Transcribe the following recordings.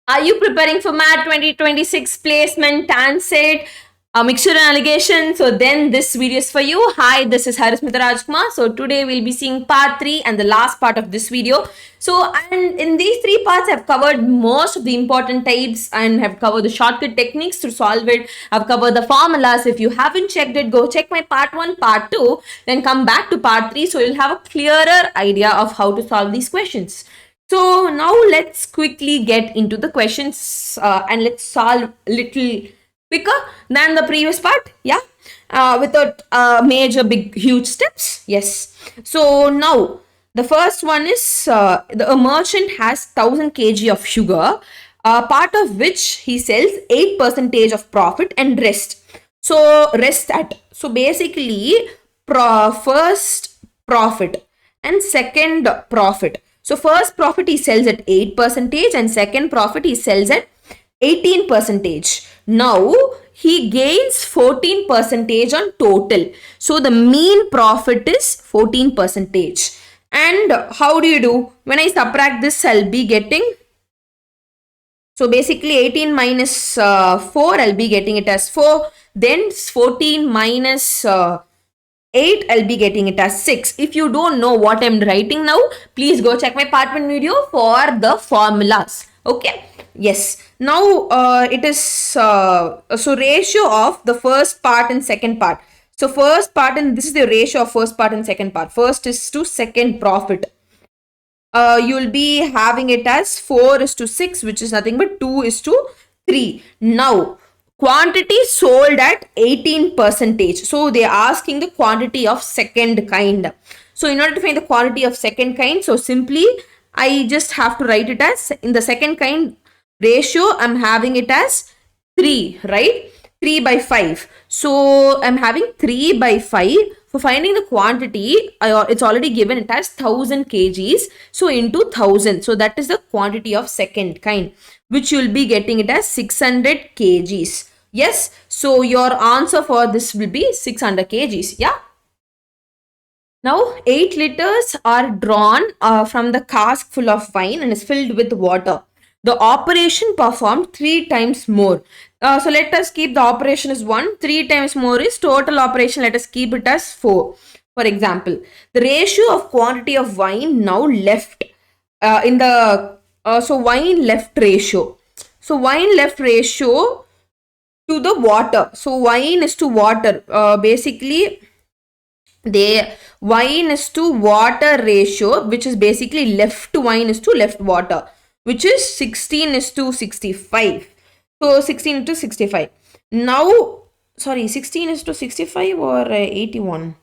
Are you preparing for MAT 2026 placement, TANCET, Mixture Allegation? So then this video is for you. Hi, this is Harismita Rajkumar. So today we'll be seeing part 3 and the last part of this video. So, and in these 3 parts, I've covered most of the important types and have covered the shortcut techniques to solve it. I've covered the formulas. If you haven't checked it, go check my part 1, part 2, then come back to part 3. So you'll have a clearer idea of how to solve these questions. So now let's quickly get into the questions and let's solve a little quicker than the previous part. Yeah, without major big huge steps. Yes. So now the first one is a merchant has 1000 kg of sugar, part of which he sells 8% of profit and rest. So rest at. So basically first profit and second profit. So first profit he sells at 8% and second profit he sells at 18%. Now he gains 14% on total. So the mean profit is 14%. And how do you do? When I subtract this, I'll be getting, so basically 18 minus 4, I'll be getting it as 4. Then 14 minus 8, I'll be getting it as 6. If you don't know what I'm writing now, please go check my part 1 video for the formulas. Okay. Yes. Now it is so ratio of the first part and second part. So first part, and this is the ratio of first part and second part. First is to second profit. You'll be having it as 4:6, which is nothing but 2:3. Now quantity sold at 18%. So they are asking the quantity of second kind. So in order to find the quantity of second kind, so simply I just have to write it as, in the second kind ratio, I'm having it as 3, right? 3/5. So I'm having 3/5. For finding the quantity, it's already given it as 1000 kgs. So into 1000. So that is the quantity of second kind, which you'll be getting it as 600 kgs. Yes. So your answer for this will be 600 kgs. Yeah. Now 8 liters are drawn from the cask full of wine and is filled with water. The operation performed 3 times more. So let us keep the operation as 1. 3 times more is total operation. Let us keep it as 4. For example, the ratio of quantity of wine now left in the, so wine left ratio. So wine left ratio to the water. So wine is to water. Basically, the wine is to water ratio, which is basically left wine is to left water, which is 16:65. So 16:65. Now, sorry, 16:65 or 81.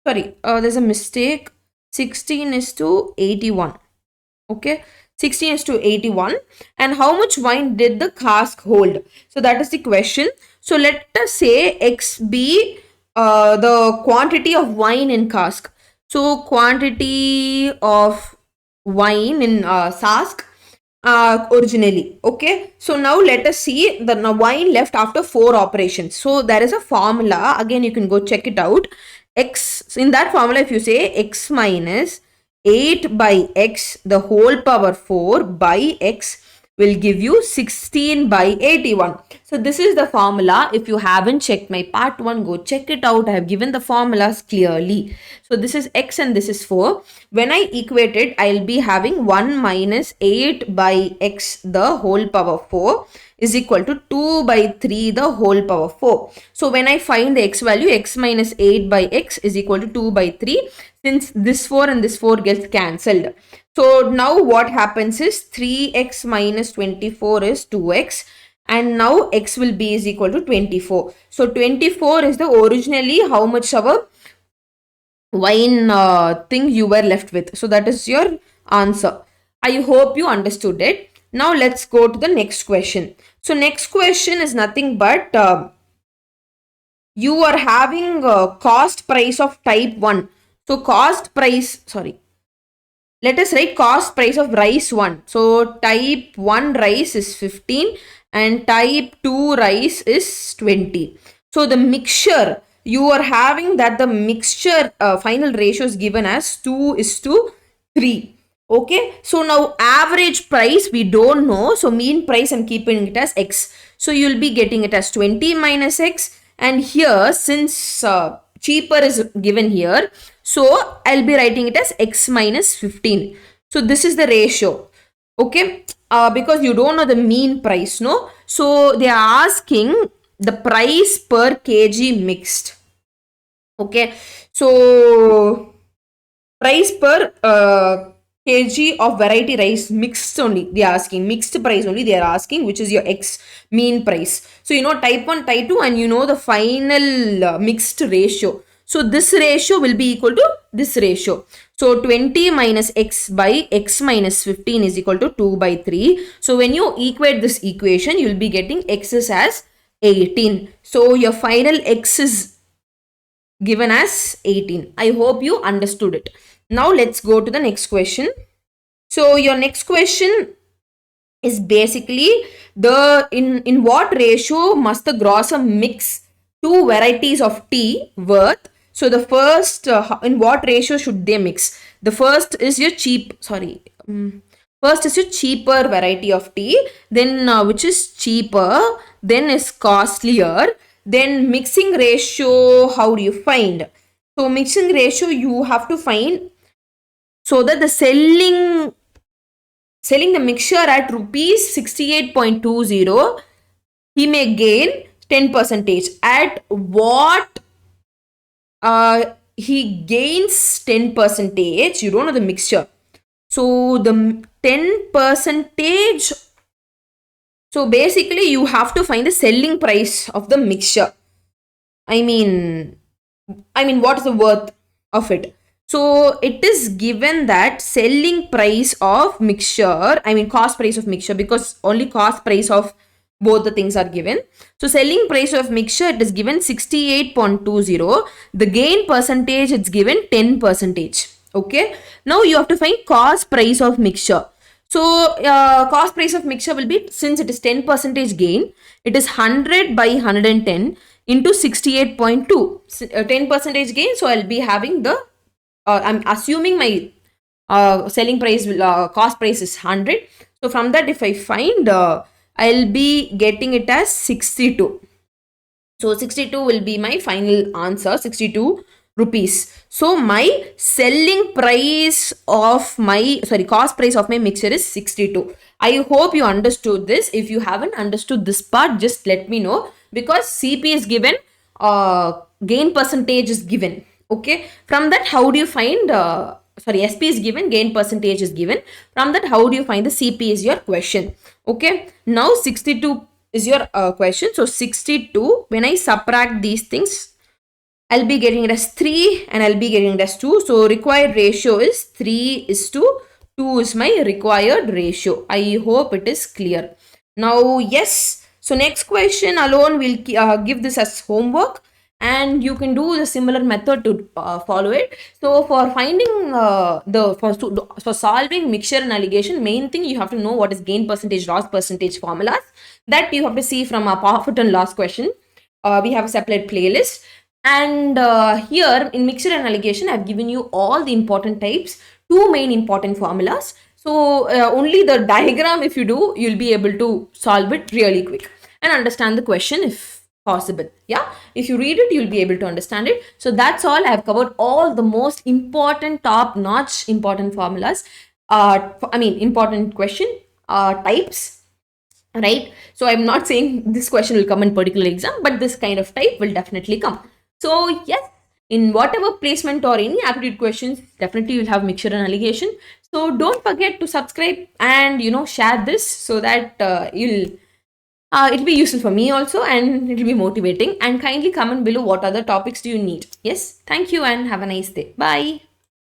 Sorry, there's a mistake. 16:81. Okay, 16:81. And how much wine did the cask hold? So that is the question. So let us say X be the quantity of wine in cask. So quantity of wine in cask originally. Okay. So now let us see the wine left after 4 operations. So there is a formula. Again, you can go check it out. X, in that formula, if you say X minus 8/x the whole power 4 by x will give you 16/81. So this is the formula. If you haven't checked my part 1, go check it out. I have given the formulas clearly. So this is x and this is 4. When I equate it, I'll be having 1 minus 8/x the whole power 4 is equal to 2/3 the whole power 4. So when I find the x value, x minus 8/x is equal to 2/3. Since this 4 and this 4 gets cancelled. So now what happens is 3x minus 24 is 2x. And now x will be is equal to 24. So 24 is the originally how much our wine thing you were left with. So that is your answer. I hope you understood it. Now let's go to the next question. So next question is nothing but you are having cost price of type 1. So cost price, sorry. Let us write cost price of rice 1. So type 1 rice is 15 and type 2 rice is 20. So the mixture, you are having that the mixture final ratio is given as 2:3. Okay, so now average price we don't know, so mean price I'm keeping it as x. So you'll be getting it as 20 minus x, and here since cheaper is given here, so I'll be writing it as x minus 15. So this is the ratio. Okay, because you don't know the mean price, no? So they are asking the price per kg mixed. Okay, so price per kg of variety rice mixed only they are asking, mixed price only they are asking, which is your x mean price. So you know type 1, type 2, and you know the final mixed ratio. So this ratio will be equal to this ratio. So 20 minus x by x minus 15 is equal to 2 by 3. So when you equate this equation, you will be getting x is as 18. So your final x is given as 18. I hope you understood it. Now let's go to the next question. So your next question is basically the in what ratio must the grocer mix two varieties of tea worth. So the first in what ratio should they mix? The first is your first is your cheaper variety of tea, then which is cheaper, then is costlier, then mixing ratio. How do you find? So mixing ratio you have to find so that the selling the mixture at rupees 68.20, he may gain 10 percentage. At what he gains 10 percentage, you don't know the mixture. So the 10 percentage, so basically you have to find the selling price of the mixture. I mean what is the worth of it? So it is given that selling price of mixture, cost price of mixture, because only cost price of both the things are given. So selling price of mixture, it is given 68.20. The gain percentage, it's given 10 percentage. Okay. Now you have to find cost price of mixture. So cost price of mixture will be, since it is 10 percentage gain, it is 100 by 110 into 68.2. 10 percentage gain. So I'll be having the, I'm assuming my selling price, cost price is 100. So from that, if I find, I'll be getting it as 62. So 62 will be my final answer, 62 rupees. So my selling price of my, cost price of my mixture is 62. I hope you understood this. If you haven't understood this part, just let me know, because CP is given, gain percentage is given. Okay. From that, how do you find, SP is given, gain percentage is given. From that, how do you find the CP is your question. Okay. Now 62 is your question. So 62, when I subtract these things, I'll be getting it as 3 and I'll be getting it as 2. So required ratio is 3:2 is my required ratio. I hope it is clear. Now, yes. So next question alone will give this as homework, and you can do the similar method to follow it. So for finding for solving mixture and allegation, main thing you have to know what is gain percentage, loss percentage formulas. That you have to see from our profit and loss question. We have a separate playlist. And here in mixture and allegation, I've given you all the important types, 2 main important formulas. So only the diagram, if you do, you'll be able to solve it really quick and understand the question if possible. Yeah, if you read it, you'll be able to understand it. So that's all. I've covered all the most important, top-notch important formulas. Important question types. Right? So I'm not saying this question will come in particular exam, but this kind of type will definitely come. So yes, in whatever placement or any aptitude questions, definitely you'll have mixture and allegation. So don't forget to subscribe and share this, so that it'll be useful for me also, and it'll be motivating. And kindly comment below what other topics do you need. Yes, thank you and have a nice day. Bye.